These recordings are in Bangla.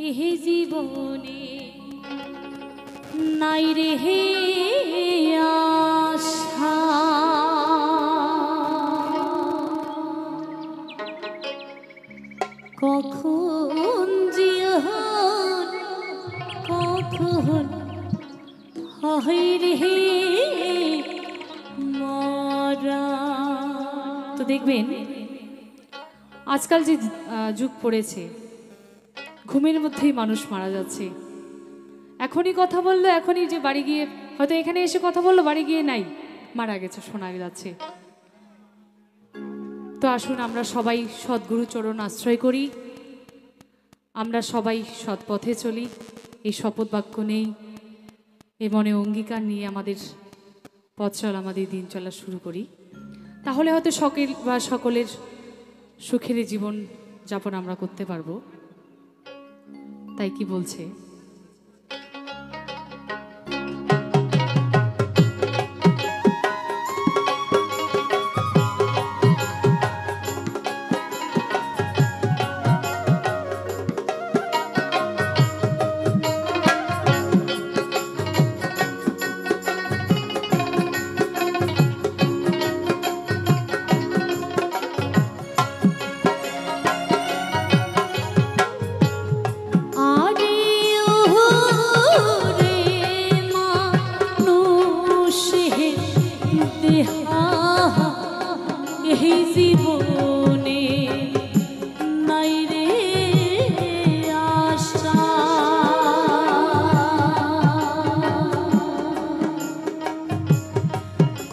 এহে জীবনে নাই রে হে আশা কখন জীবন কখন হয় রে মরা। তো দেখবেন আজকাল যে যুগ পড়েছে ঘুমের মধ্যেই মানুষ মারা যাচ্ছে। এখনই কথা বললো, এখনই যে বাড়ি গিয়ে হয়তো এখানে এসে কথা বললো, বাড়ি গিয়ে নাই মারা গেছে শোনা যাচ্ছে। তো আসুন আমরা সবাই সদ্গুরু চরণ আশ্রয় করি, আমরা সবাই সৎ পথে চলি, এই শপথ বাক্য নেই, এ মনে অঙ্গীকার নিয়ে আমাদের পথ চলা, আমাদের দিন চলা শুরু করি। তাহলে হয়তো সকলের সুখের জীবন যাপন আমরা করতে পারবো। তাই কি বলছে, জীবনে নাই রে আশা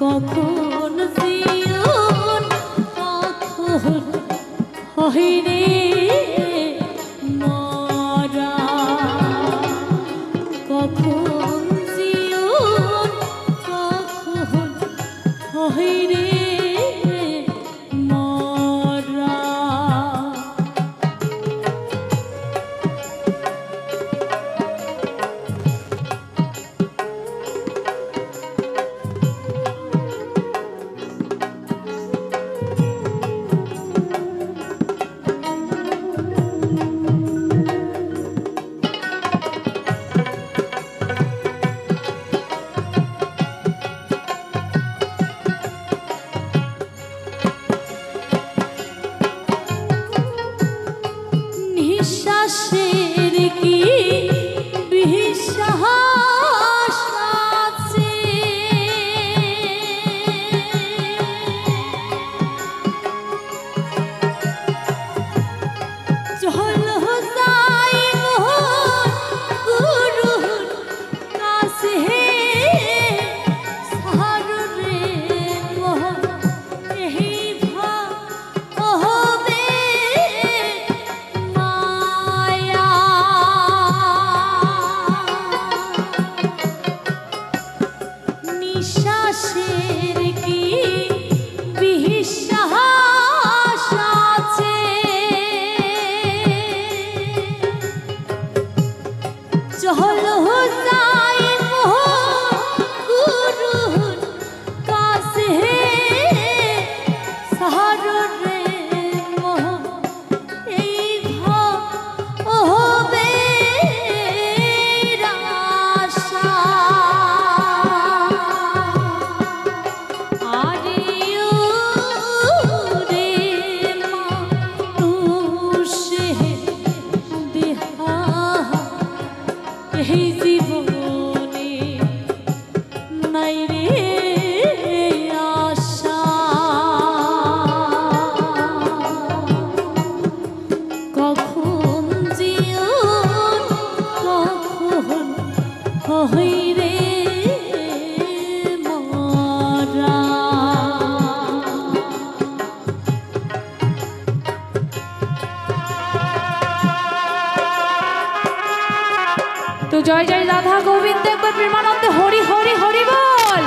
কখন জীবন কখন হয় রে মরা কখন জীবন কখন হয় রে নিঃশ্বাসের কি বিশ্বাস আছে চল যাই গুরুর কাছে সাহারা রে মোহন এই ভাবে নিঃশ্বাসের কি বিশ্বাস আছে চল যাই গুরুর কাছে সাহারা রে মোহন এই ভাবে আশা এই জীবনে নাই রে আশা কখন জীবন কখন হয় রে মরা। তো জয় জয় রাধা গোবিন্দ, একবার প্রেমানন্দে হরি হরি হরি বল।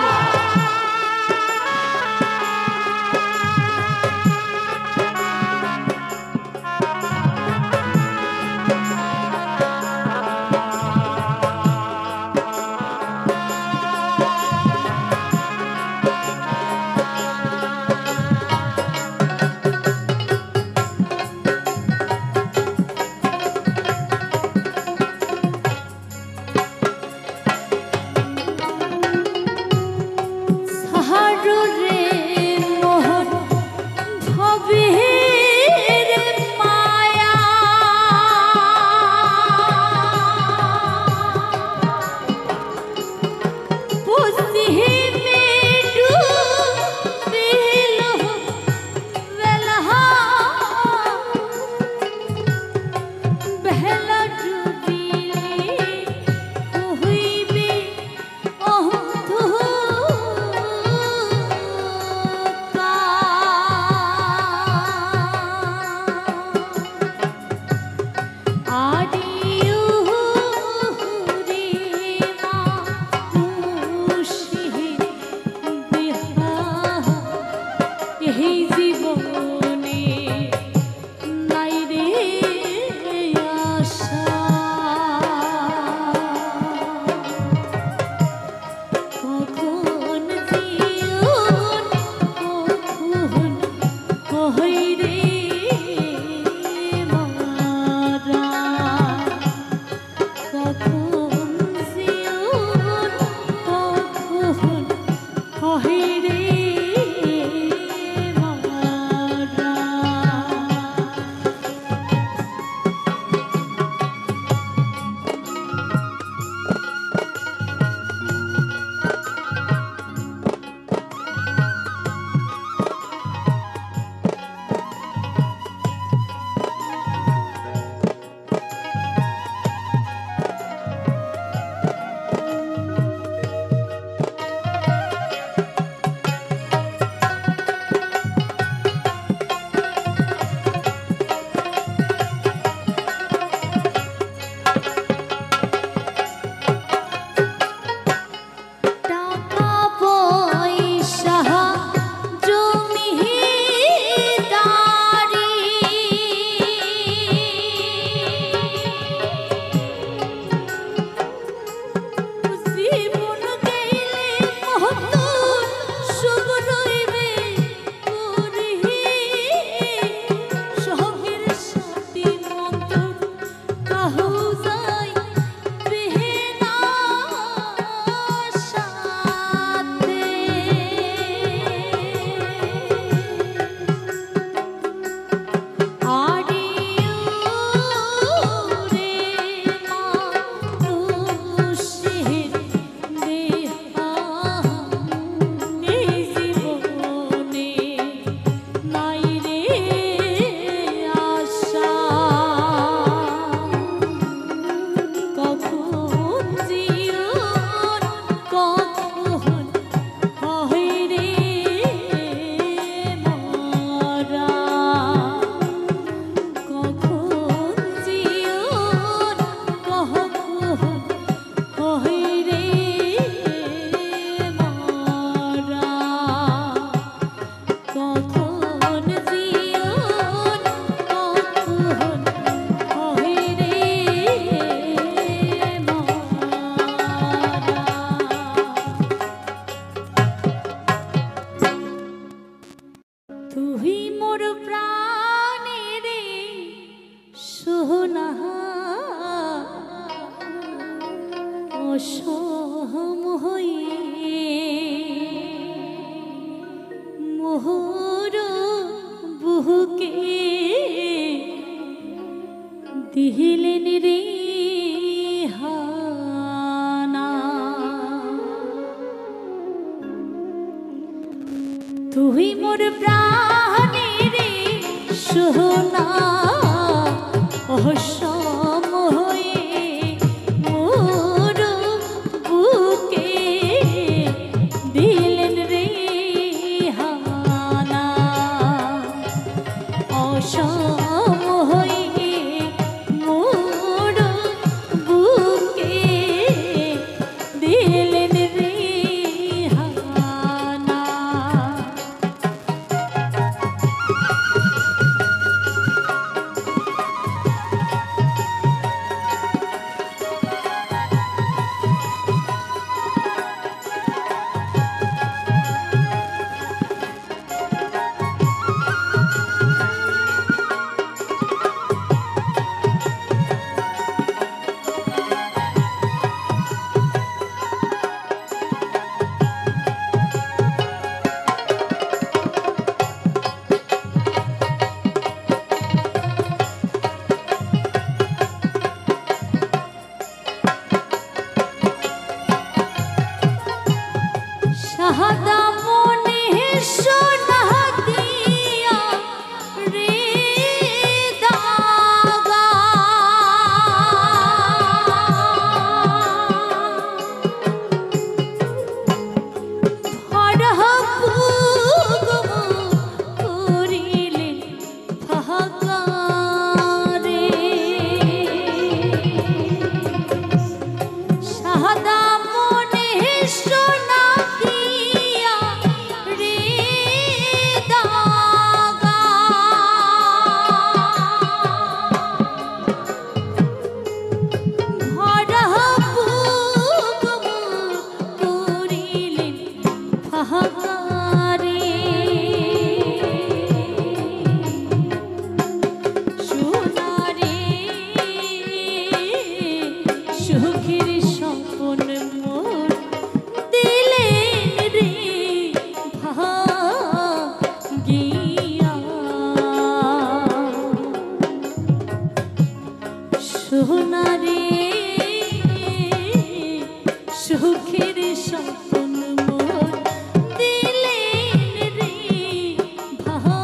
অসম হয়ে মোহর বুকে দিলেন রে হানা। তুই মোর প্রাণের সোনা অসম হয়ে মোর বুকে দিলেন রে হানা। অসম হয়ে মোর বুকে দিলেন রে হানা। শাহাদা মনে সোনা দিয়া রে দাগা। ভরা বুক করিলে ফাঁকা রে। শাহাদা মনে সোনা সুখের স্বপ্ন মোর দিলেন রে ভাগিয়া। সোনা রে সুখের স্বপ্ন মোর দিলেন রে ভাগিয়া।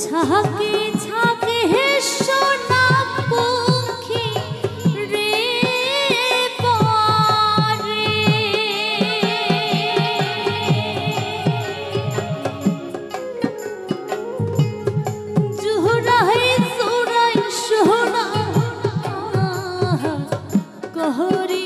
ঝাঁকে ঝাঁকে সোনা পক্ষী রে পরে। জুহরাই সুরাই সোনা কহরি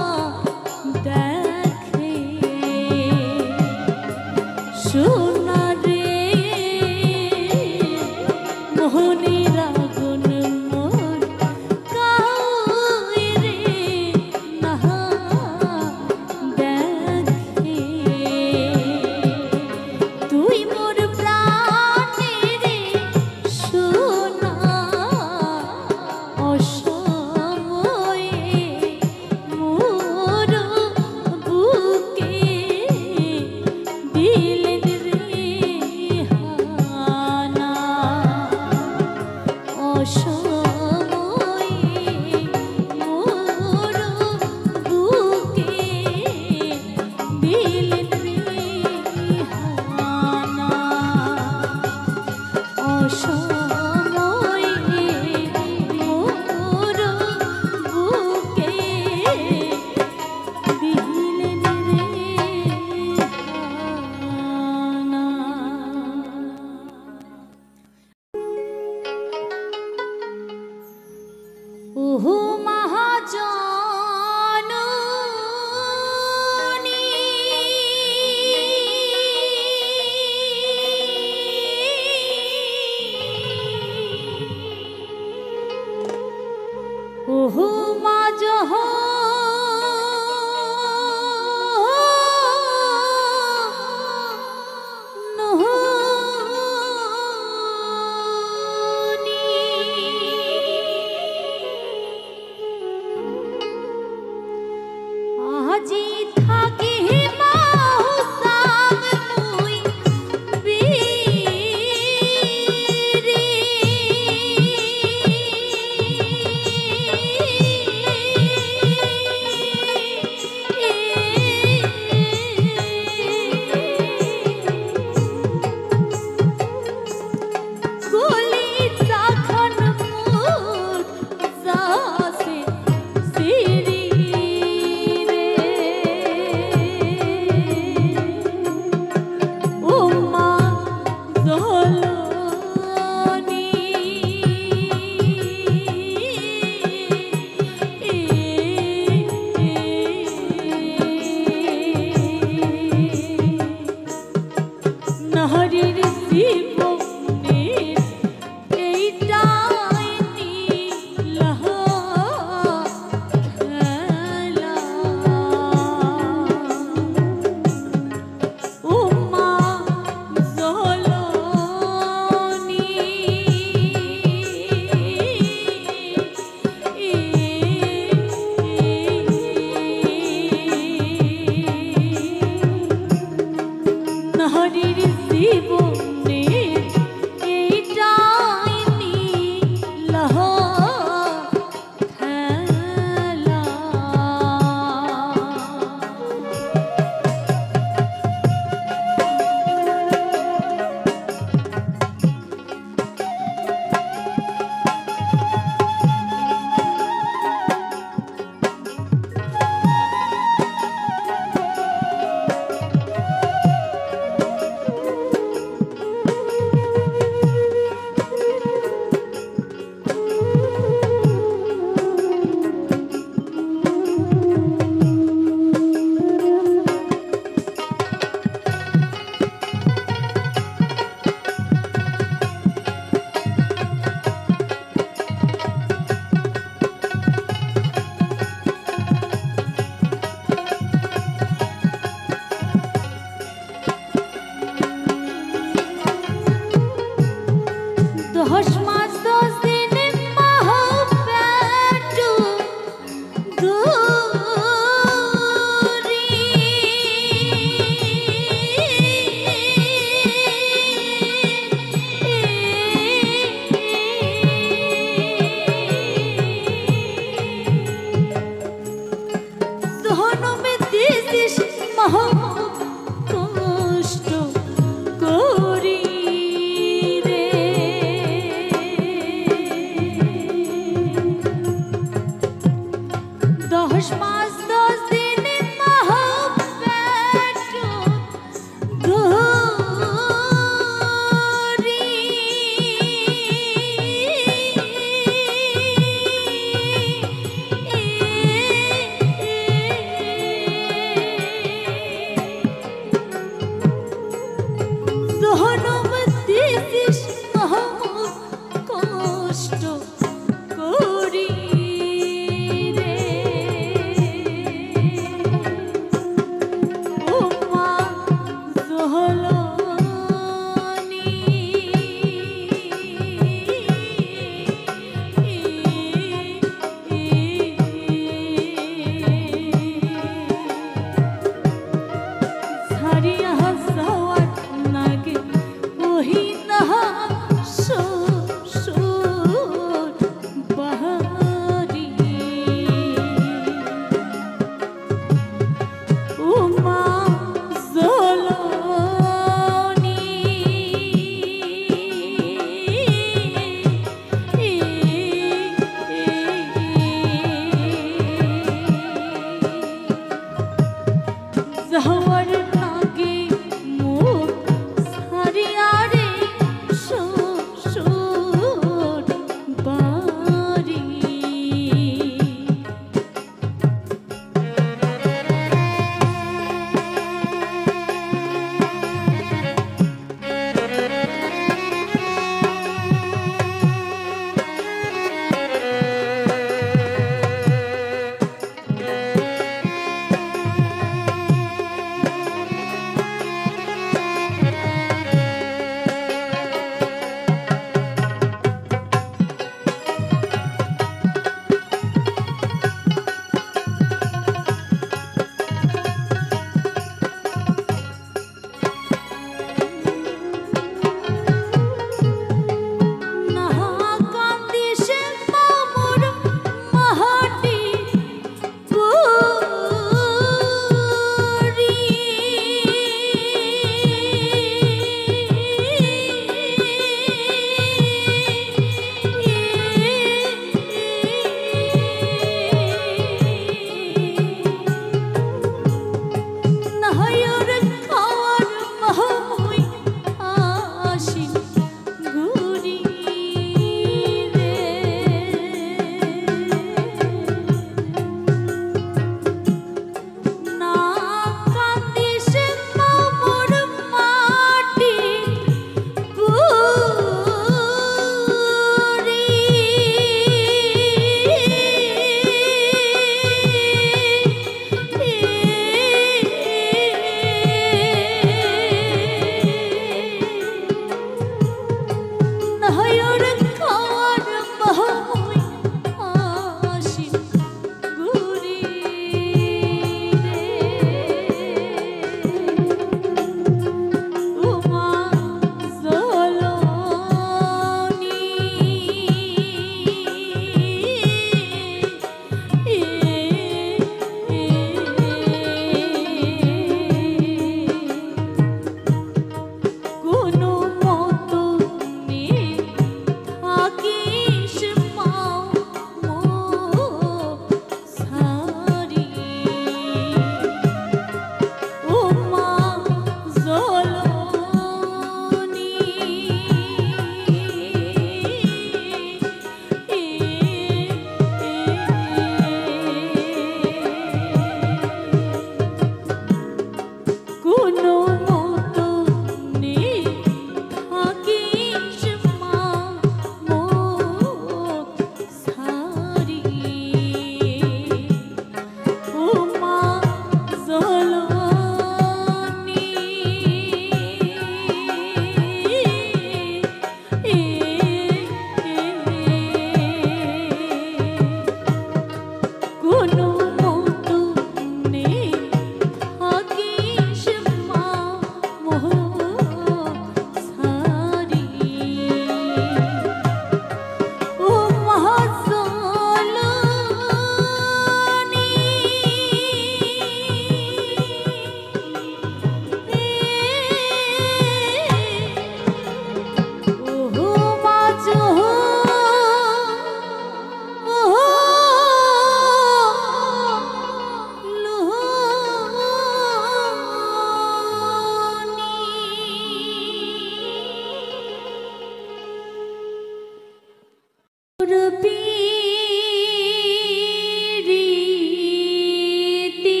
প্রীতি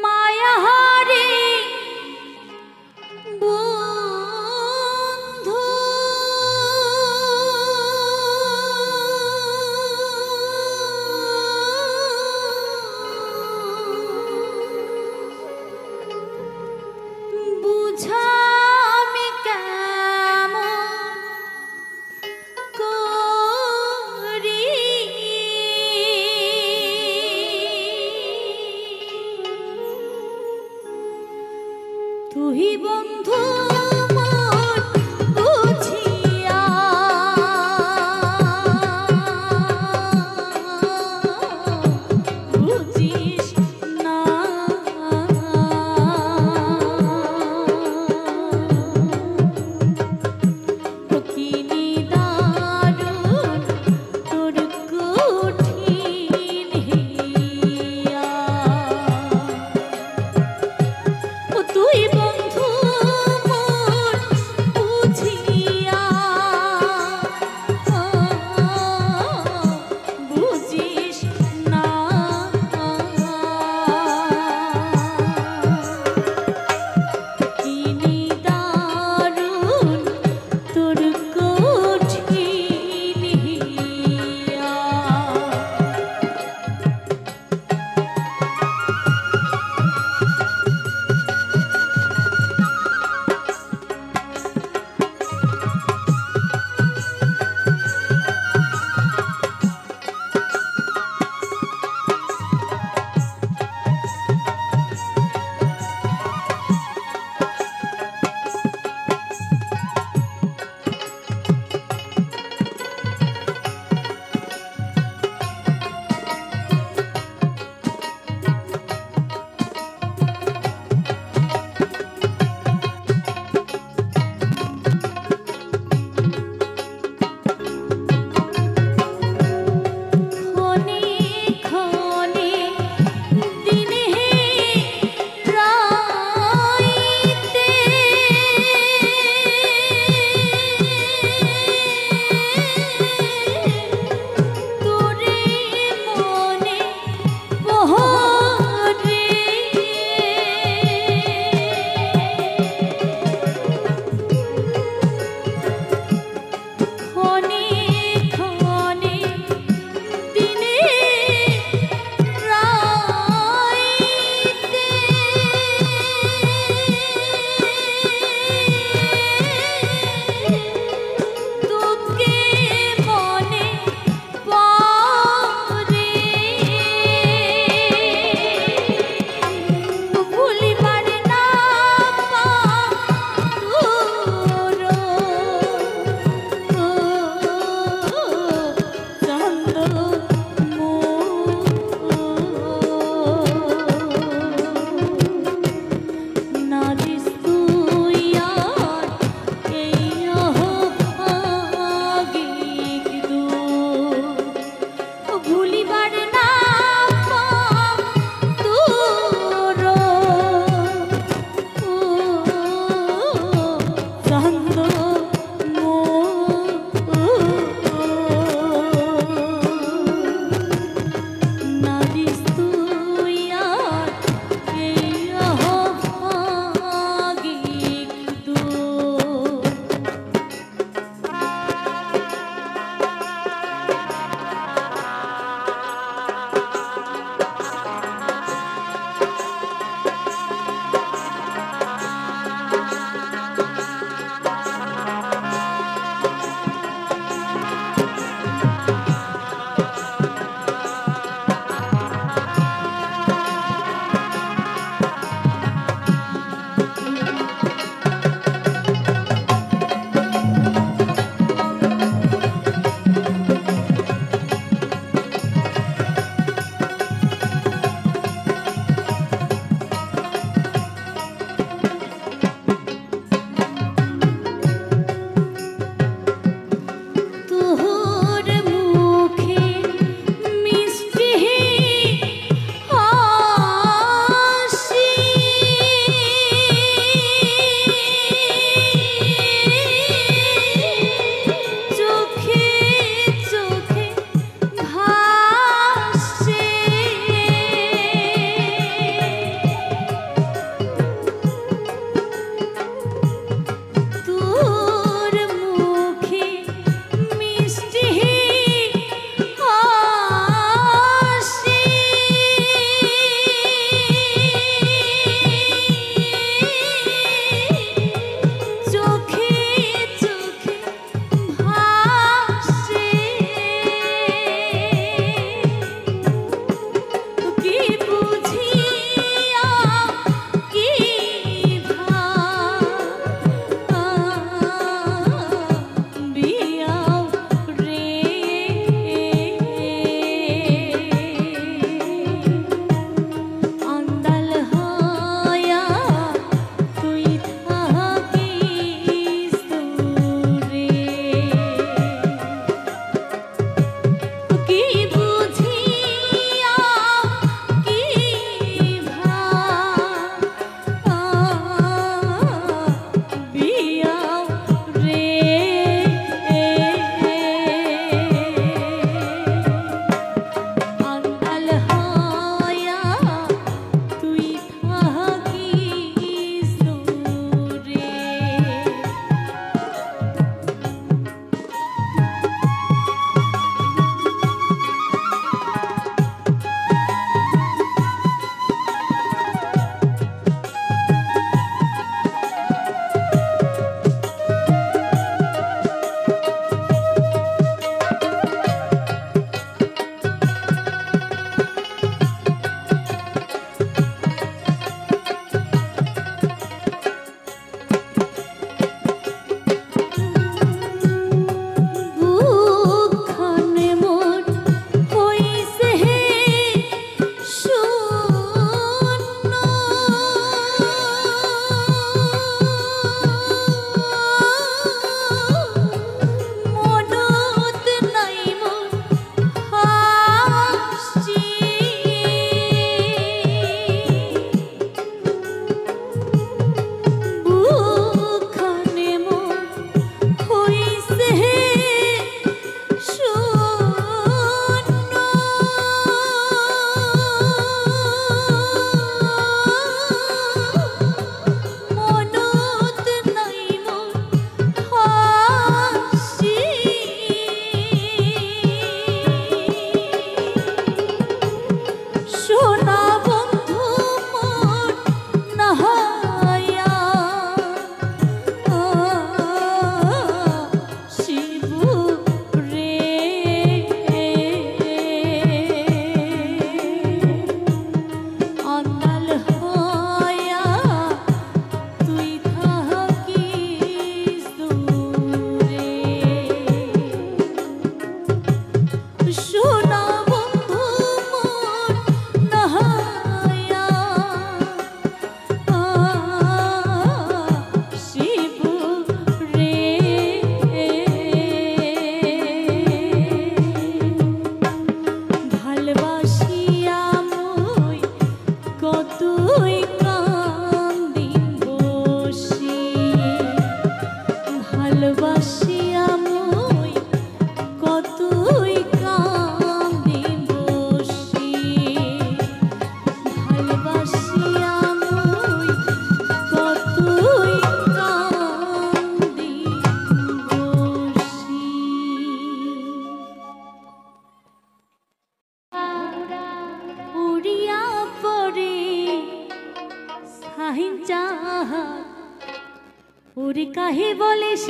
মায়াহারে বন্ধু বুঝা আমি কেন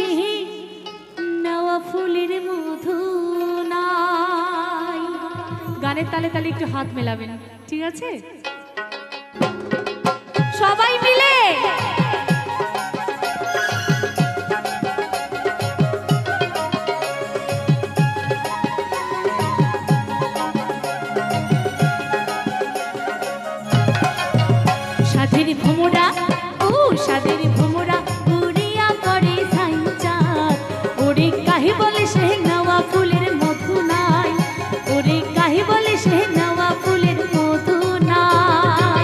সে নেওয়া ফুলের মধু নাই। গানের তালে তালে একটু হাত মেলাবেন, ঠিক আছে? সবাই মিলে সাধের ভোমরা, ও সাধের ভোমরা উড়িয়া করে সাইচাঁদ, ওরে কাহি বলে সে নেওয়া ফুলের মধু নাই, ওরে কাহি বলে সে নেওয়া ফুলের মধু নাই।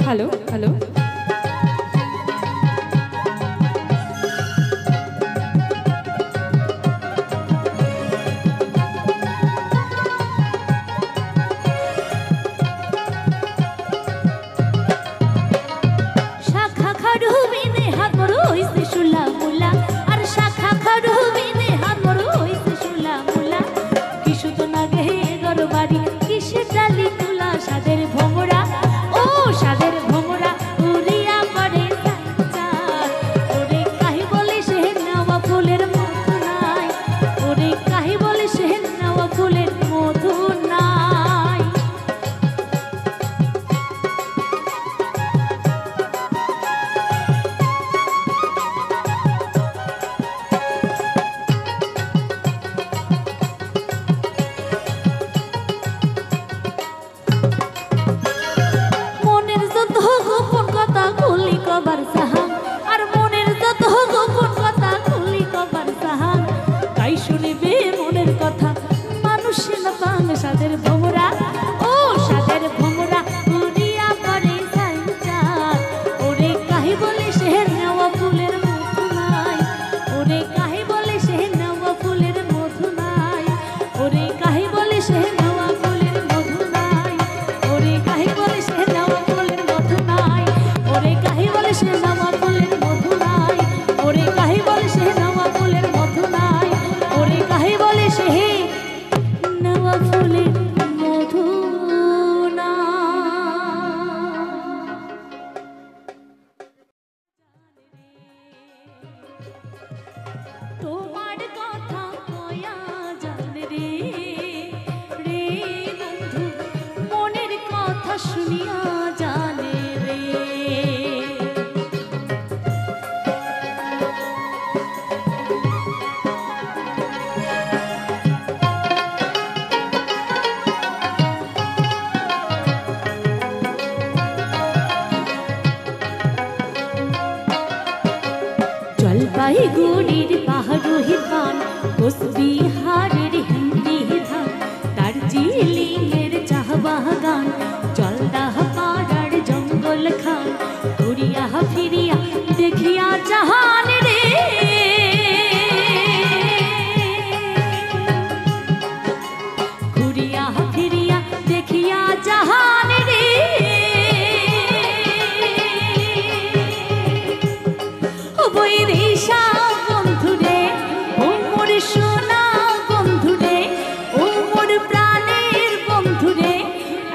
হ্যালো হ্যালো, শাখা খাড়ু বিনে হাত মরু হইছে শুলা মুলা, আর শাখা খাড়ু বিনে হাত মরু হইছে শুলা মুলা, কিশু তো নাগে গর বাড়ি কিসে ডালি তুলা, সাদের ভোমরা, ও সাদের ভোমরা উড়িয়া পড়ে সাইচাঁদ, ওরে কাহি বলে সে নেওয়া ফুলের মধু নাই, ওরে কাহি বলে সে নেওয়া ফুলের মধু নাই। আর মনের যত গোপন কথা খুলি কবার সাহান, তাই শুনিবে মনের কথা মানুষ না পান, সাদের ভোমরা, ও সাদের ভোমরা উড়িয়া পড়ে সাইচাঁদ, ওরে কাহি বলে সে নেওয়া ফুলের মধু নাই, ওরে কাহি বলে সে নেওয়া ফুলের মধু নাই, ওরে কাহি বলে সে নেওয়া ফুলের মধু নাই, ওরে কাহি বলে সে নেওয়া ফুলের মধু নাই, ওরে কাহি বলে সে নেওয়া ফুলের মধু নাই, ওরে কাহি বলে সে নেওয়া ফুলের মধু নাই, ওরে কাহি বলে সে নেওয়া ফুলের মধু তোমার কথা কয়া জান রে, রে বন্ধু মনের কথা শুনিয়া জানে রে। জলপাইগুড়ির পাহাড়ি পান, কোচবিহারের হিন্দি ধান, দার্জিলিংয়ের চা বাগান, জলদাহ পাড়ার জঙ্গল খান, ঘুরিয়া ফিরিয়া দেখিয়া জাহান রে, ঘুরিয়া ফিরিয়া দেখিয়া জাহান রে। বৈদেশা বন্ধুরে ও মোর সোনা বন্ধুরে, ও মোর প্রাণের বন্ধুরে,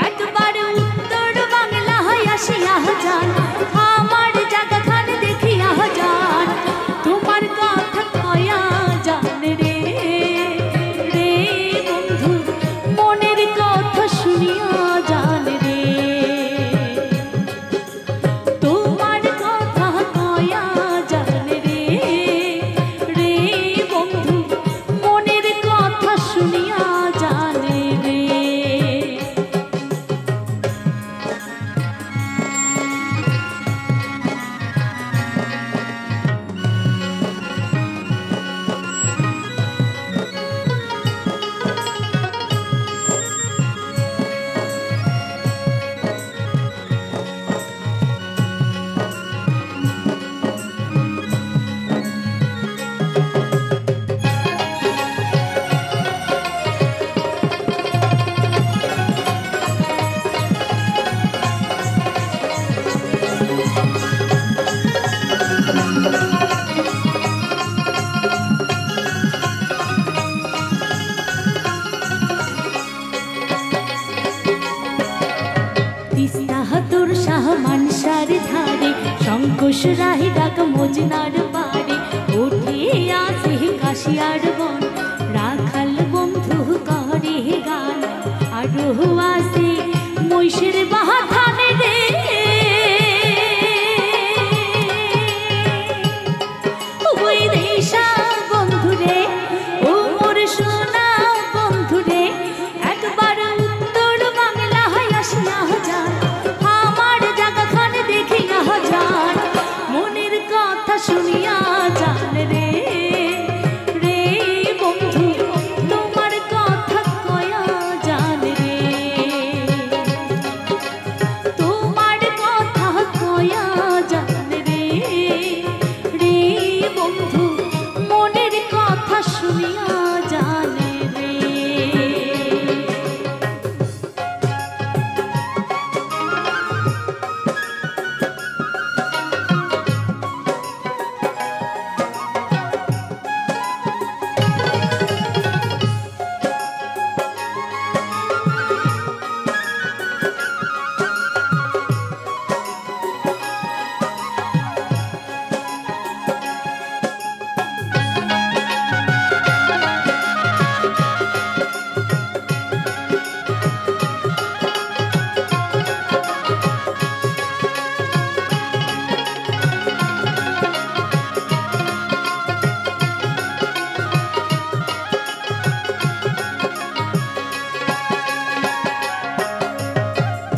একবার উত্তর বাংলায় আসিয়া যান, আমার জায়গাখান দেখিয়া যান, তোমার কথা কয়া যান রে, রে বন্ধু মনের কথা শুনিয়া যান রে, তোমার কথা কয়া যান রে, রে বন্ধু মনের কথা শুনিয়া যান রে। তিস্তাহাতুর শাহ মানসার ধারে, শঙ্কুশ রায় ডাক মজনার পারে, উঠে আসে কাশিয়ার বন, রাখাল বন্ধু করে গান, আরো আসে মহিষের বাহাথানে রে, বৈদেশা বন্ধুরে ও মোর সোনা বন্ধুরে, একবার উত্তর বাংলায় আসিয়া যান, আমার জায়গাখান দেখিয়া যান, মনের কথা শুনিয়া যান রে, রে বন্ধু তোমার কথা কয়া যান রে, তোমার কথা কয়া যান রে, রে বন্ধু মনের কথা শুনিয়া যান রে।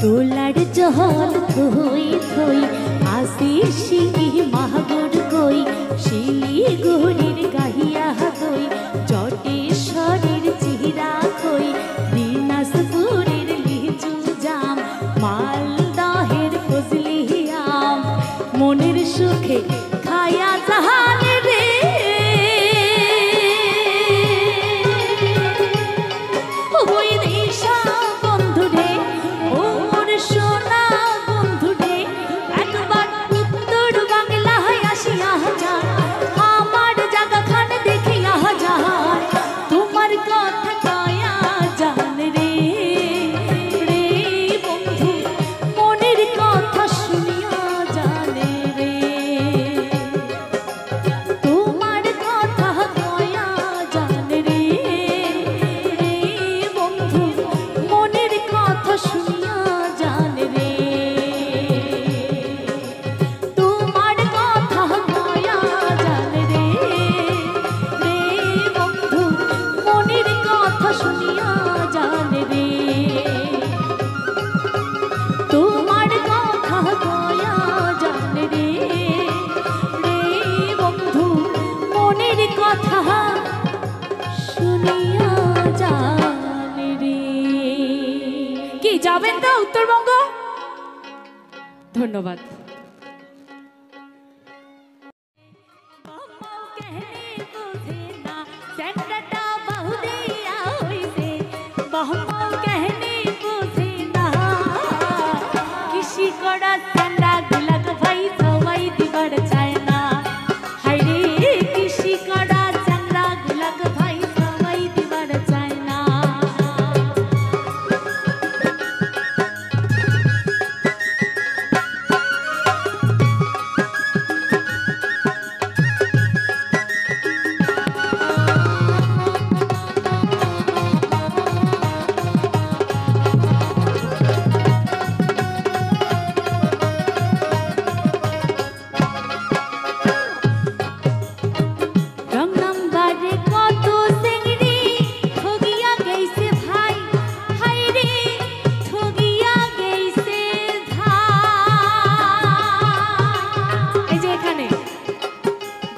তোলার জল থই থই আসি শিঙি মাহগুর কই, শিলিগুড়ির গাহিয়া কই, জটেশ্বরের চিরা কই, দিনাজপুরের লিচু জাম, মালদহের ফজলি আম, মনের সুখে খায়া জাহান রে, বৈদেশা বন্ধুরে ও মোর সোনা বন্ধুরে, একবার উত্তর বাংলায় আসিয়া যান, দেখিয়া জানি রে। কি যাবেন তো উত্তরবঙ্গ? ধন্যবাদ।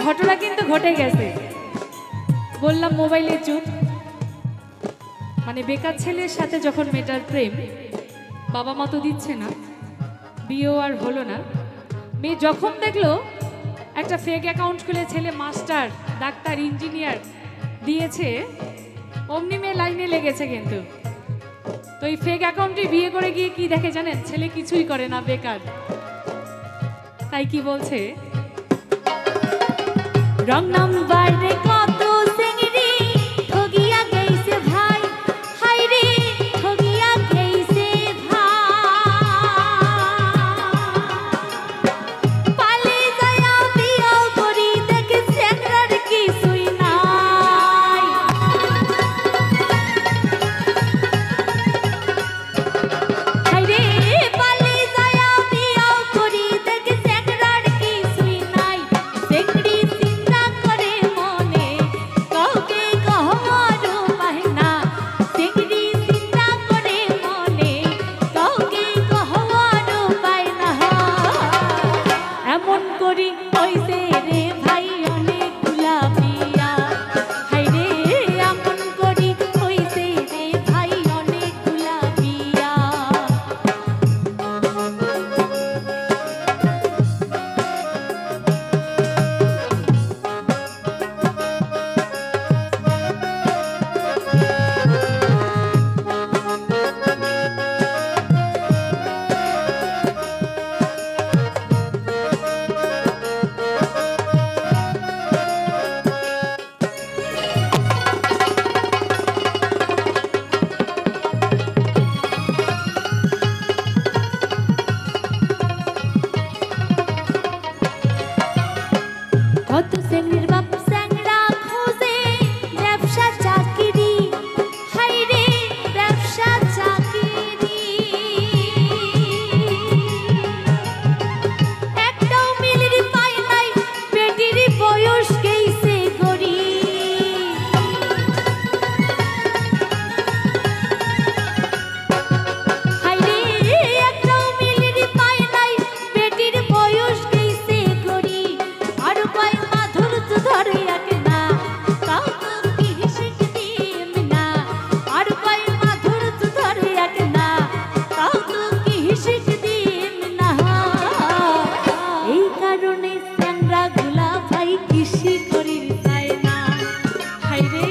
ঘটনা কিন্তু ঘটে গেছে, বললাম মোবাইলে চুপ। মানে বেকার ছেলের সাথে যখন মেয়েটার প্রেম, বাবা মা তো দিচ্ছে না, বিয়েও আর হলো না। মেয়ে যখন দেখলো একটা ফেক অ্যাকাউন্ট খুলে ছেলে মাস্টার, ডাক্তার, ইঞ্জিনিয়ার দিয়েছে, অমনি মেয়ে লাইনে লেগেছে কিন্তু। তো এই ফেক অ্যাকাউন্টে বিয়ে করে গিয়ে কি দেখে জানেন? ছেলে কিছুই করে না, বেকার। তাই কি বলছে, রং নাম্বার রে কত সিংড়ি ঠগিয়া গেছে ভাই, হাই রে ঠগিয়া গেছে ভাই। পালে যায়া বিয়া করি দেখে সেকরার কিছুই নাই। হাই রে পালে যায়া বিয়া করি দেখে সেকরার কিছুই নাই। সিংড়ি কত শ্রেণীর বাপ স্যাংরা খুঁজে ব্যবসা চাকরি, হাই রে ব্যবসা চাকরি। একটাও মিলির পায় নাই, বেটির বয়স গেইছে গড়ি। হাই রে একটাও মিলির পায় নাই, বেটির বয়স গেইছে গড়ি। আর পায় ধরে রাখে না, তাও তো কি হিসেব দিম না। আর পায় মাধুর ধরে রাখে না, তাও তো কি হিসেব দিম না। এই কারণে স্যাংরা গুলা ভাই কৃষি করির চায় না। হাই রে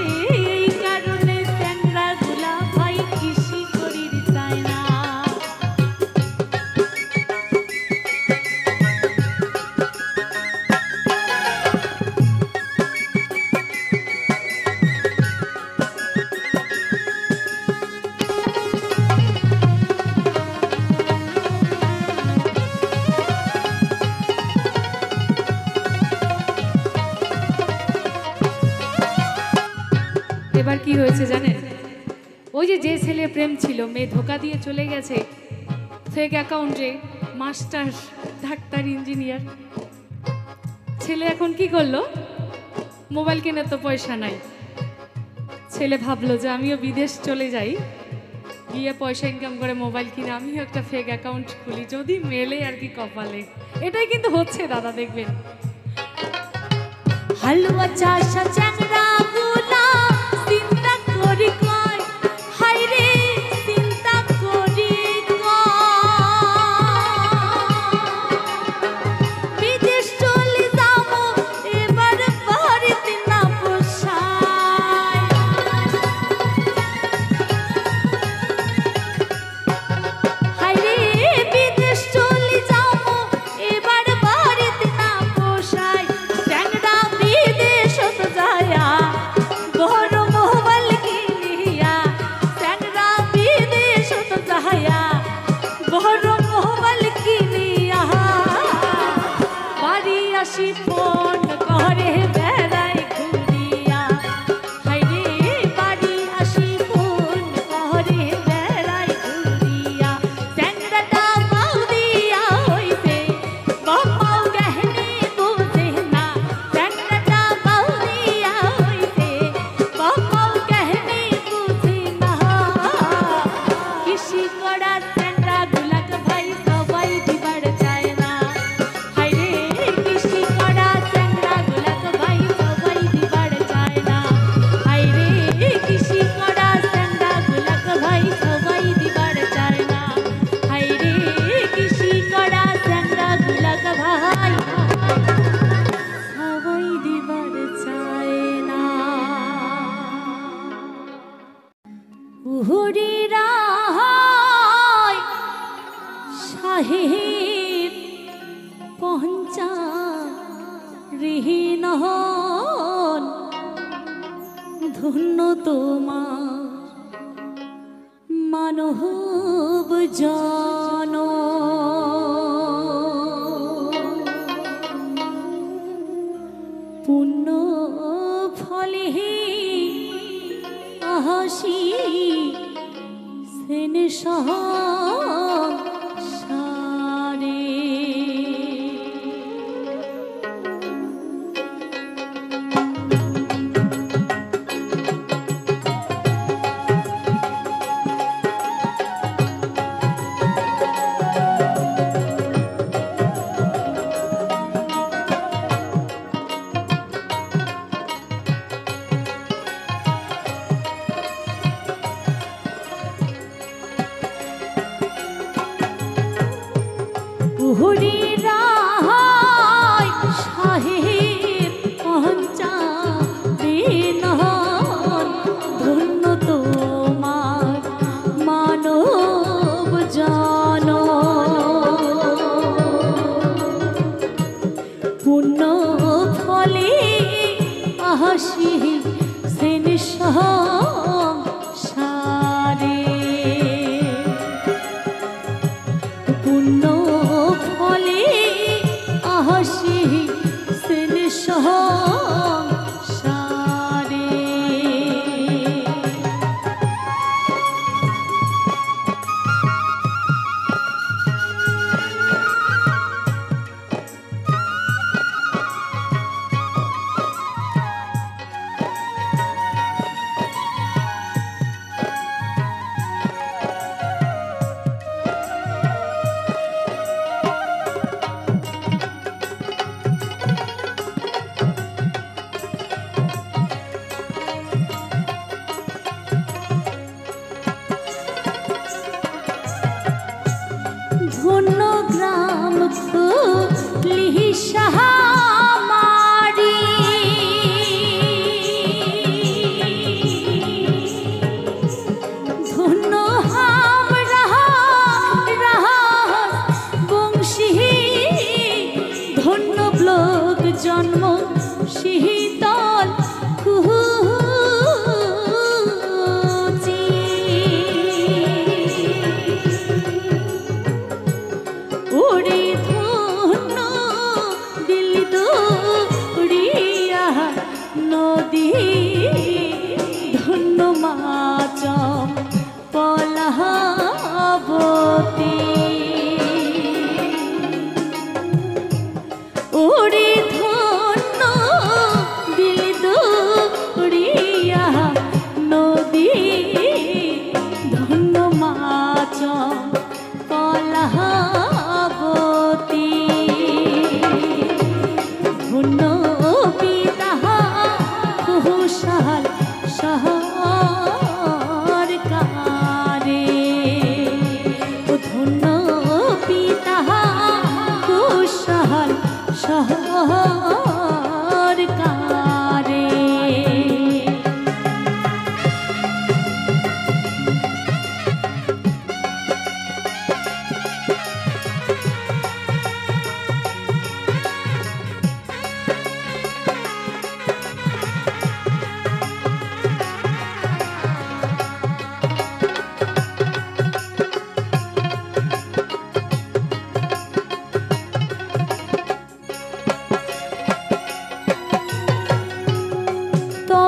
এই কারণে স্যাংরা গুলা ভাই কৃষি করির চায় না। এবার কি হয়েছে জানেন? ওই যে ছেলে প্রেম ছিল, মেয়ে ধোকা দিয়ে চলে গেছে ফেক অ্যাকাউন্টে, মাস্টার, ডাক্তার, ইঞ্জিনিয়ার। ছেলে এখন কি করলো? মোবাইল কেনার তো পয়সা নাই। ছেলে ভাবলো যে আমিও বিদেশ চলে যাই, গিয়ে পয়সা ইনকাম করে মোবাইল কিনে আমিও একটা ফেক অ্যাকাউন্ট খুলি, যদি মেলে আর কি কপালে। এটাই কিন্তু হচ্ছে দাদা, দেখবেন। হালুয়া চাষা চ্যাংরা গুলা চিন্তা উহুরিরায় সাহেব পঞ্চা রিহীন ধন্য তোমার মানব জন পুণ্য ফলে আহাসি সেন সহ সারে উহুরিরায় সাহেব পঞ্চা রিহীন ধন্য তোমার মানব জন পুণ্য ফলে আহাসি সেন সহ সারে পুণ্য ফলে আহাসি সেন সহ সারে ধন্য গ্রাম লিহিসাহামারি ধন্য হাম রাহা রাহা বংশী ধন্য ব্লক জন্ম শীতল ওরে ধন্য দিল দৌড়িয়া নদী ধন্য মাচম পলাবতী ওরে ধন্য দিল দৌড়িয়া নদী ধন্য মাচম পলাবতী ধন্য পিতা কুশল সরকারে ধন্য পিতা কুশল সরকারে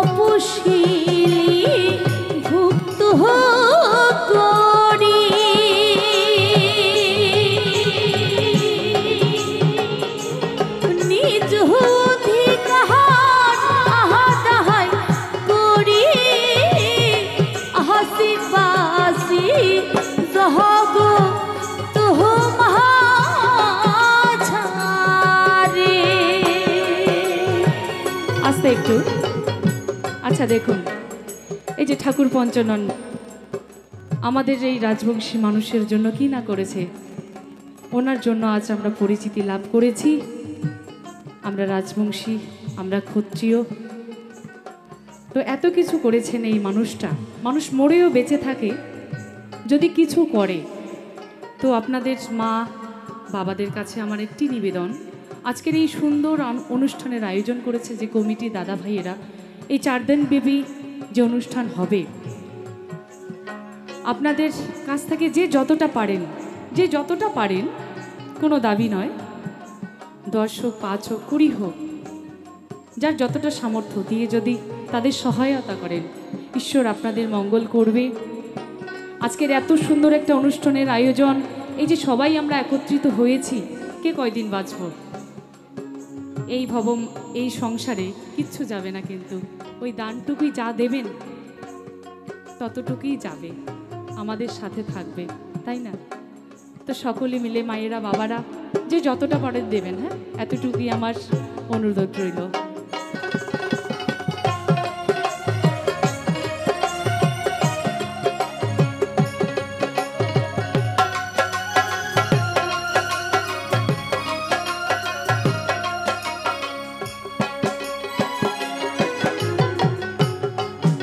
তপশিলি ভুক্ত করি নিজ অধিকার আহাদাহাই করি হাসি বাসি জহগ তোহ মহাছারে আস্তে একটু আচ্ছা দেখুন এই যে ঠাকুর পঞ্চানন আমাদের এই রাজবংশী মানুষের জন্য কি না করেছে ওনার জন্য আজ আমরা পরিচিতি লাভ করেছি আমরা রাজবংশী আমরা ক্ষত্রিয় তো এত কিছু করেছেন এই মানুষটা। মানুষ মরেও বেঁচে থাকে যদি কিছু করে। তো আপনাদের মা বাবাদের কাছে আমার একটি নিবেদন, আজকের এই সুন্দর অনুষ্ঠানের আয়োজন করেছে যে কমিটি দাদা ভাইয়েরা, এই 4 দিন ব্যাপী যে অনুষ্ঠান হবে, আপনাদের কাছ থেকে যে যতটা পারেন, কোনো দাবি নয়, 10 হোক, 5 হোক, 20 হোক, যার যতটা সামর্থ্য দিয়ে যদি তাদের সহায়তা করেন, ঈশ্বর আপনাদের মঙ্গল করবে। আজকের এত সুন্দর একটা অনুষ্ঠানের আয়োজন, এই যে সবাই আমরা একত্রিত হয়েছি, কে কয়দিন বাঁচব? এই সংসারে কিচ্ছু যাবে না, কিন্তু ওই দানটুকুই যা দেবেন ততটুকুই যাবে, আমাদের সাথে থাকবে, তাই না? তো সকলে মিলে মায়েরা বাবারা যে যতটা পারেন দেবেন, হ্যাঁ, এতটুকুই আমার অনুরোধ রইল।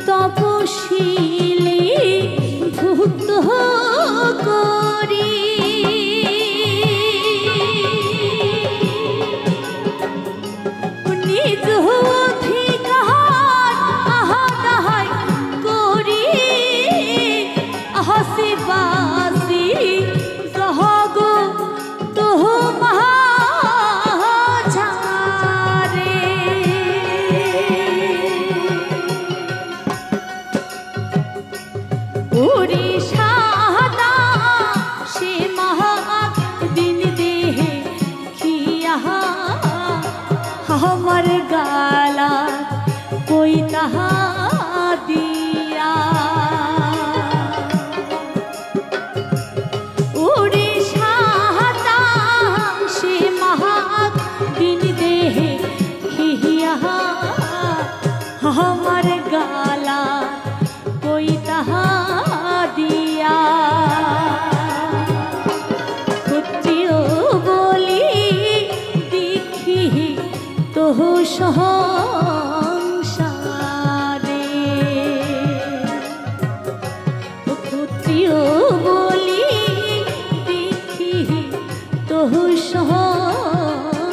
তপশিলি ভুক্ত করি নিজ অধিকার আহাদায় করি হাসি বাসি সহগ তোহ মহাচারে हमर गाला कोई तहा दिया उड़ीसा से महाक दिन देह खिया हमर गाला कोई तहा दिया তোহ সংসারে পুত্রিও বলি দেখি তোহ সংসারে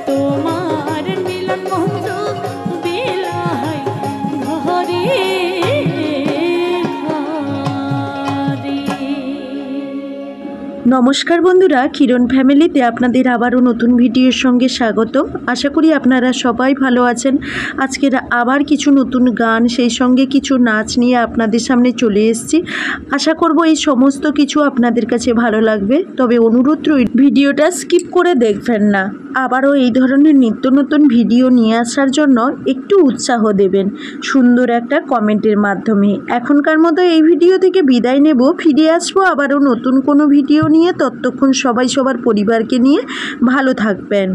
তোমার মিলন মন্ত্র বিলায় নমস্কার বন্ধুরা, কিরণ ফ্যামিলিতে আপনাদের আবারও নতুন ভিডিওর সঙ্গে স্বাগতম। আশা করি আপনারা সবাই ভালো আছেন। আজকের আবার কিছু নতুন গান সেই সঙ্গে কিছু নাচ নিয়ে আপনাদের সামনে চলে এসেছি। আশা করব এই সমস্ত কিছু আপনাদের কাছে ভালো লাগবে। তবে অনুরোধ রইল ভিডিওটা স্কিপ করে দেখবেন না। আবারও এই ধরনের নিত্য নতুন ভিডিও নিয়ে আসার জন্য একটু উৎসাহ দেবেন সুন্দর একটা কমেন্টের মাধ্যমে। এখনকার মতো এই ভিডিও থেকে বিদায় নেব, ফিরে আসবো আবারও নতুন কোনো ভিডিও নিয়ে। ততক্ষণ সবাই সবার পরিবারকে নিয়ে ভালো থাকবেন।